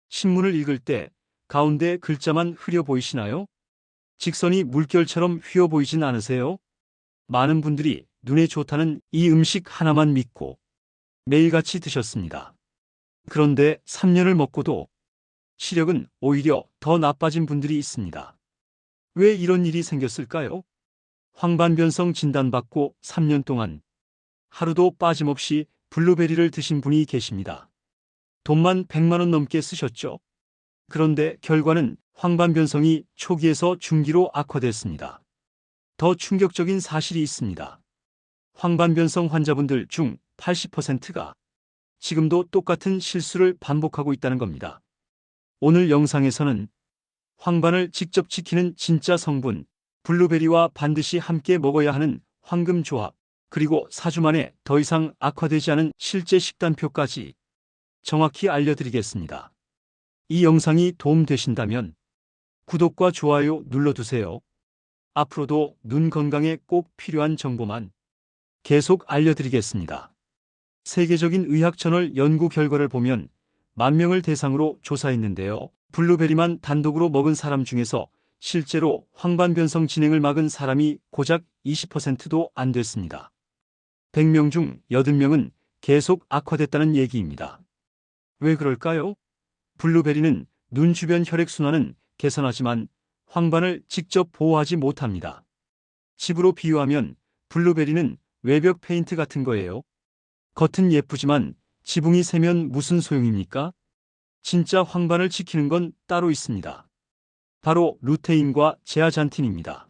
신문을 읽을 때 가운데 글자만 흐려 보이시나요? 직선이 물결처럼 휘어 보이진 않으세요? 많은 분들이 눈에 좋다는 이 음식 하나만 믿고 매일같이 드셨습니다. 그런데 3년을 먹고도 시력은 오히려 더 나빠진 분들이 있습니다. 왜 이런 일이 생겼을까요? 황반변성 진단받고 3년 동안 하루도 빠짐없이 블루베리를 드신 분이 계십니다. 돈만 100만 원 넘게 쓰셨죠? 그런데 결과는 황반변성이 초기에서 중기로 악화됐습니다. 더 충격적인 사실이 있습니다. 황반변성 환자분들 중 80%가 지금도 똑같은 실수를 반복하고 있다는 겁니다. 오늘 영상에서는 황반을 직접 지키는 진짜 성분, 블루베리와 반드시 함께 먹어야 하는 황금 조합, 그리고 4주 만에 더 이상 악화되지 않은 실제 식단표까지 정확히 알려드리겠습니다. 이 영상이 도움되신다면 구독과 좋아요 눌러두세요. 앞으로도 눈 건강에 꼭 필요한 정보만 계속 알려드리겠습니다. 세계적인 의학 저널 연구 결과를 보면 10,000명을 대상으로 조사했는데요. 블루베리만 단독으로 먹은 사람 중에서 실제로 황반변성 진행을 막은 사람이 고작 20%도 안 됐습니다. 100명 중 80명은 계속 악화됐다는 얘기입니다. 왜 그럴까요? 블루베리는 눈 주변 혈액순환은 개선하지만 황반을 직접 보호하지 못합니다. 집으로 비유하면 블루베리는 외벽 페인트 같은 거예요. 겉은 예쁘지만 지붕이 새면 무슨 소용입니까? 진짜 황반을 지키는 건 따로 있습니다. 바로 루테인과 제아잔틴입니다.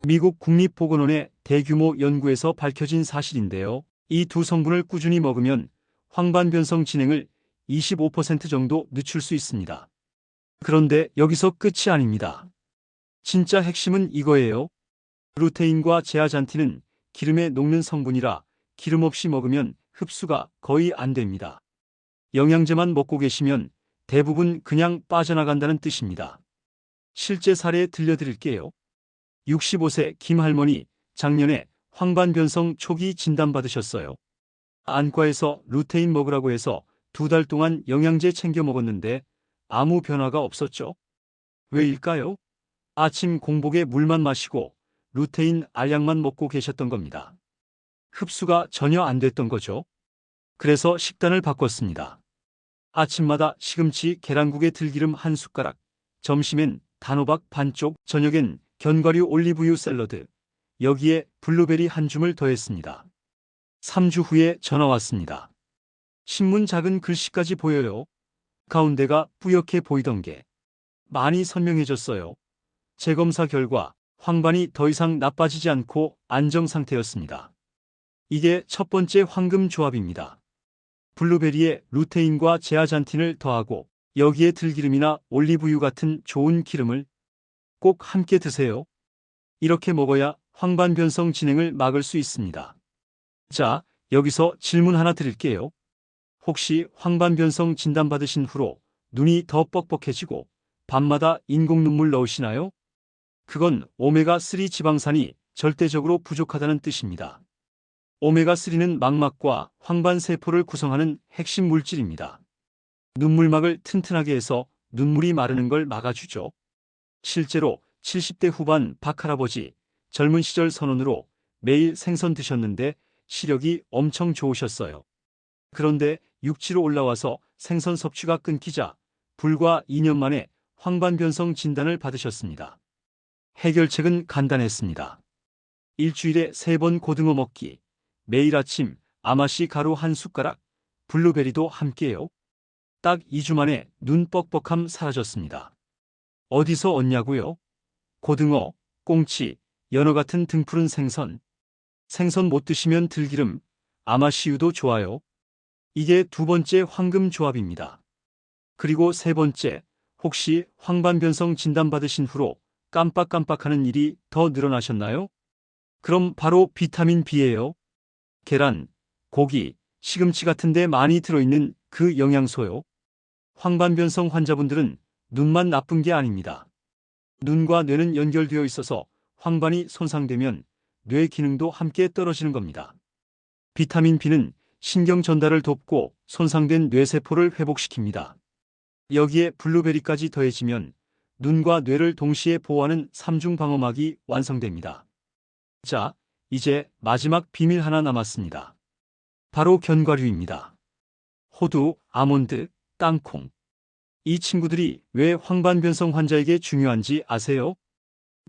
미국 국립보건원의 대규모 연구에서 밝혀진 사실인데요. 이 두 성분을 꾸준히 먹으면 황반변성 진행을 25% 정도 늦출 수 있습니다. 그런데 여기서 끝이 아닙니다. 진짜 핵심은 이거예요. 루테인과 제아잔틴은 기름에 녹는 성분이라 기름 없이 먹으면 흡수가 거의 안 됩니다. 영양제만 먹고 계시면 대부분 그냥 빠져나간다는 뜻입니다. 실제 사례 들려드릴게요. 65세 김할머니, 작년에 황반변성 초기 진단받으셨어요. 안과에서 루테인 먹으라고 해서 2달 동안 영양제 챙겨 먹었는데 아무 변화가 없었죠. 왜일까요? 아침 공복에 물만 마시고 루테인 알약만 먹고 계셨던 겁니다. 흡수가 전혀 안 됐던 거죠. 그래서 식단을 바꿨습니다. 아침마다 시금치 계란국에 들기름 한 숟가락, 점심엔 단호박 반쪽, 저녁엔 견과류 올리브유 샐러드, 여기에 블루베리 한 줌을 더했습니다. 3주 후에 전화 왔습니다. 신문 작은 글씨까지 보여요. 가운데가 뿌옇게 보이던 게 많이 선명해졌어요. 재검사 결과 황반이 더 이상 나빠지지 않고 안정 상태였습니다. 이게 첫 번째 황금 조합입니다. 블루베리에 루테인과 제아잔틴을 더하고 여기에 들기름이나 올리브유 같은 좋은 기름을 꼭 함께 드세요. 이렇게 먹어야 황반변성 진행을 막을 수 있습니다. 자, 여기서 질문 하나 드릴게요. 혹시 황반변성 진단받으신 후로 눈이 더 뻑뻑해지고 밤마다 인공 눈물 넣으시나요? 그건 오메가3 지방산이 절대적으로 부족하다는 뜻입니다. 오메가3는 망막과 황반세포를 구성하는 핵심 물질입니다. 눈물막을 튼튼하게 해서 눈물이 마르는 걸 막아주죠. 실제로 70대 후반 박할아버지, 젊은 시절 선원으로 매일 생선 드셨는데 시력이 엄청 좋으셨어요. 그런데 육지로 올라와서 생선 섭취가 끊기자 불과 2년 만에 황반변성 진단을 받으셨습니다. 해결책은 간단했습니다. 일주일에 3번 고등어 먹기, 매일 아침 아마씨 가루 한 숟가락, 블루베리도 함께요. 딱 2주 만에 눈 뻑뻑함 사라졌습니다. 어디서 얻냐고요? 고등어, 꽁치, 연어 같은 등푸른 생선. 생선 못 드시면 들기름, 아마씨유도 좋아요. 이게 두 번째 황금 조합입니다. 그리고 세 번째, 혹시 황반변성 진단받으신 후로 깜빡깜빡하는 일이 더 늘어나셨나요? 그럼 바로 비타민 B예요. 계란, 고기, 시금치 같은 데 많이 들어있는 그 영양소요. 황반변성 환자분들은 눈만 나쁜 게 아닙니다. 눈과 뇌는 연결되어 있어서 황반이 손상되면 뇌 기능도 함께 떨어지는 겁니다. 비타민 B는 신경 전달을 돕고 손상된 뇌세포를 회복시킵니다. 여기에 블루베리까지 더해지면 눈과 뇌를 동시에 보호하는 3중 방어막이 완성됩니다. 자, 이제 마지막 비밀 하나 남았습니다. 바로 견과류입니다. 호두, 아몬드, 땅콩. 이 친구들이 왜 황반변성 환자에게 중요한지 아세요?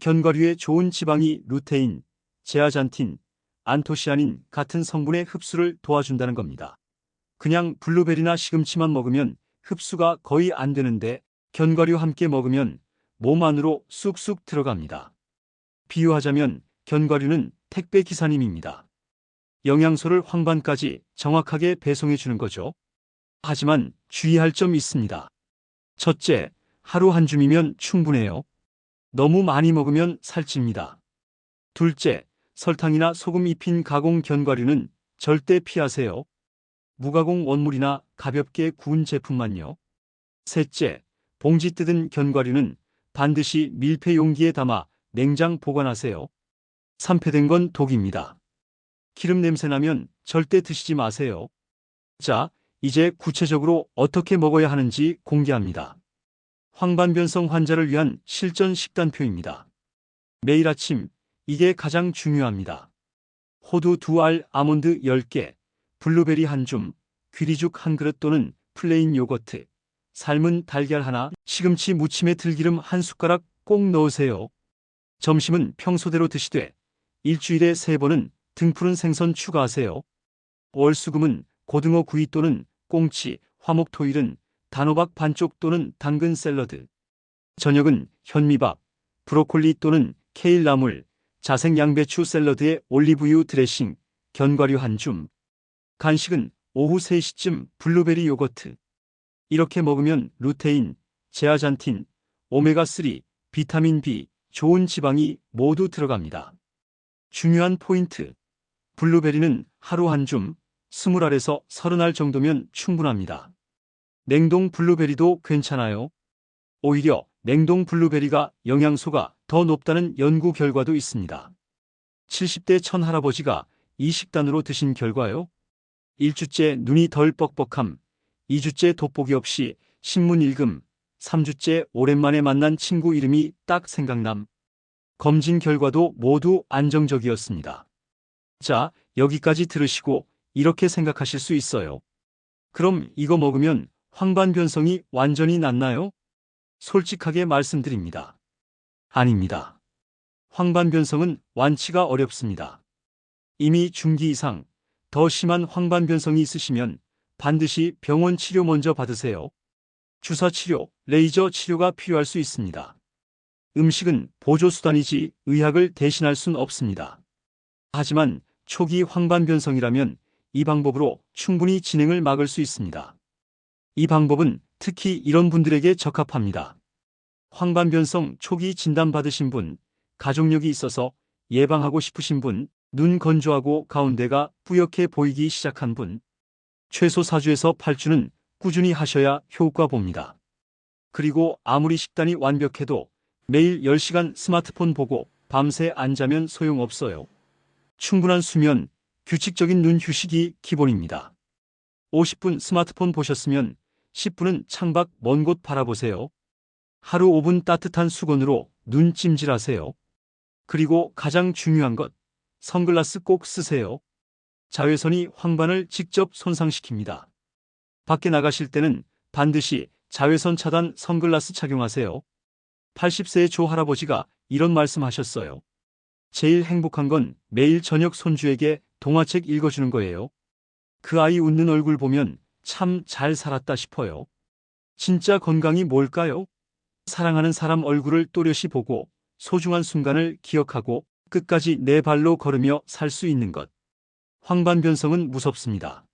견과류에 좋은 지방이 루테인, 제아잔틴, 안토시아닌 같은 성분의 흡수를 도와준다는 겁니다. 그냥 블루베리나 시금치만 먹으면 흡수가 거의 안 되는데 견과류 함께 먹으면 몸 안으로 쑥쑥 들어갑니다. 비유하자면 견과류는 택배 기사님입니다. 영양소를 황반까지 정확하게 배송해 주는 거죠. 하지만 주의할 점이 있습니다. 첫째, 하루 한 줌이면 충분해요. 너무 많이 먹으면 살찝니다. 둘째, 설탕이나 소금 입힌 가공 견과류는 절대 피하세요. 무가공 원물이나 가볍게 구운 제품만요. 셋째, 봉지 뜯은 견과류는 반드시 밀폐 용기에 담아 냉장 보관하세요. 산패된 건 독입니다. 기름 냄새 나면 절대 드시지 마세요. 자, 이제 구체적으로 어떻게 먹어야 하는지 공개합니다. 황반변성 환자를 위한 실전 식단표입니다. 매일 아침, 이게 가장 중요합니다. 호두 2알, 아몬드 10개, 블루베리 1줌, 귀리죽 1그릇 또는 플레인 요거트, 삶은 달걀 하나, 시금치 무침에 들기름 1숟가락 꼭 넣으세요. 점심은 평소대로 드시되 일주일에 3번은 등푸른 생선 추가하세요. 월수금은 고등어 구이 또는 꽁치, 화목토일은 단호박 반쪽 또는 당근 샐러드. 저녁은 현미밥, 브로콜리 또는 케일 나물, 자색 양배추 샐러드에 올리브유 드레싱, 견과류 1줌. 간식은 오후 3시쯤 블루베리 요거트. 이렇게 먹으면 루테인, 제아잔틴, 오메가3, 비타민 B, 좋은 지방이 모두 들어갑니다. 중요한 포인트. 블루베리는 하루 1줌, 20알에서 30알 정도면 충분합니다. 냉동 블루베리도 괜찮아요. 오히려 냉동 블루베리가 영양소가 더 높다는 연구 결과도 있습니다. 70대 천할아버지가 이 식단으로 드신 결과요. 1주째 눈이 덜 뻑뻑함, 2주째 돋보기 없이 신문 읽음, 3주째 오랜만에 만난 친구 이름이 딱 생각남. 검진 결과도 모두 안정적이었습니다. 자, 여기까지 들으시고 이렇게 생각하실 수 있어요. 그럼 이거 먹으면 황반변성이 완전히 낫나요? 솔직하게 말씀드립니다. 아닙니다. 황반변성은 완치가 어렵습니다. 이미 중기 이상, 더 심한 황반변성이 있으시면 반드시 병원 치료 먼저 받으세요. 주사 치료, 레이저 치료가 필요할 수 있습니다. 음식은 보조수단이지 의학을 대신할 순 없습니다. 하지만 초기 황반변성이라면 이 방법으로 충분히 진행을 막을 수 있습니다. 이 방법은 특히 이런 분들에게 적합합니다. 황반변성 초기 진단받으신 분, 가족력이 있어서 예방하고 싶으신 분, 눈 건조하고 가운데가 뿌옇게 보이기 시작한 분, 최소 4주에서 8주는 꾸준히 하셔야 효과 봅니다. 그리고 아무리 식단이 완벽해도 매일 10시간 스마트폰 보고 밤새 안 자면 소용없어요. 충분한 수면, 규칙적인 눈 휴식이 기본입니다. 50분 스마트폰 보셨으면 10분은 창밖 먼 곳 바라보세요. 하루 5분 따뜻한 수건으로 눈 찜질하세요. 그리고 가장 중요한 것, 선글라스 꼭 쓰세요. 자외선이 황반을 직접 손상시킵니다. 밖에 나가실 때는 반드시 자외선 차단 선글라스 착용하세요. 80세의 조 할아버지가 이런 말씀하셨어요. 제일 행복한 건 매일 저녁 손주에게 동화책 읽어주는 거예요. 그 아이 웃는 얼굴 보면 참 잘 살았다 싶어요. 진짜 건강이 뭘까요? 사랑하는 사람 얼굴을 또렷이 보고 소중한 순간을 기억하고 끝까지 내 발로 걸으며 살 수 있는 것. 황반변성은 무섭습니다.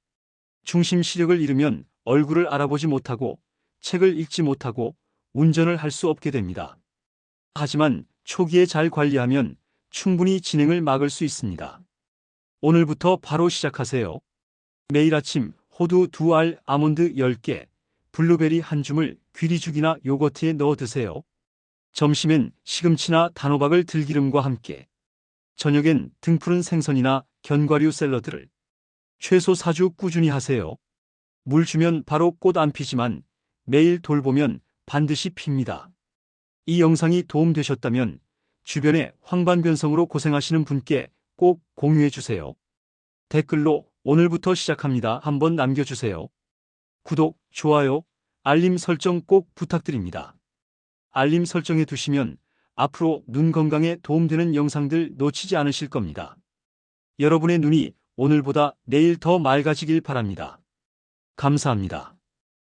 중심 시력을 잃으면 얼굴을 알아보지 못하고 책을 읽지 못하고 운전을 할 수 없게 됩니다. 하지만 초기에 잘 관리하면 충분히 진행을 막을 수 있습니다. 오늘부터 바로 시작하세요. 매일 아침 호두 2알, 아몬드 10개, 블루베리 1줌을 귀리죽이나 요거트에 넣어 드세요. 점심엔 시금치나 단호박을 들기름과 함께. 저녁엔 등푸른 생선이나 견과류 샐러드를. 최소 4주 꾸준히 하세요. 물 주면 바로 꽃 안 피지만 매일 돌보면 반드시 핍니다. 이 영상이 도움되셨다면 주변에 황반변성으로 고생하시는 분께 꼭 공유해 주세요. 댓글로 오늘부터 시작합니다 한번 남겨주세요. 구독, 좋아요, 알림 설정 꼭 부탁드립니다. 알림 설정해 두시면 앞으로 눈 건강에 도움되는 영상들 놓치지 않으실 겁니다. 여러분의 눈이 오늘보다 내일 더 맑아지길 바랍니다. 감사합니다.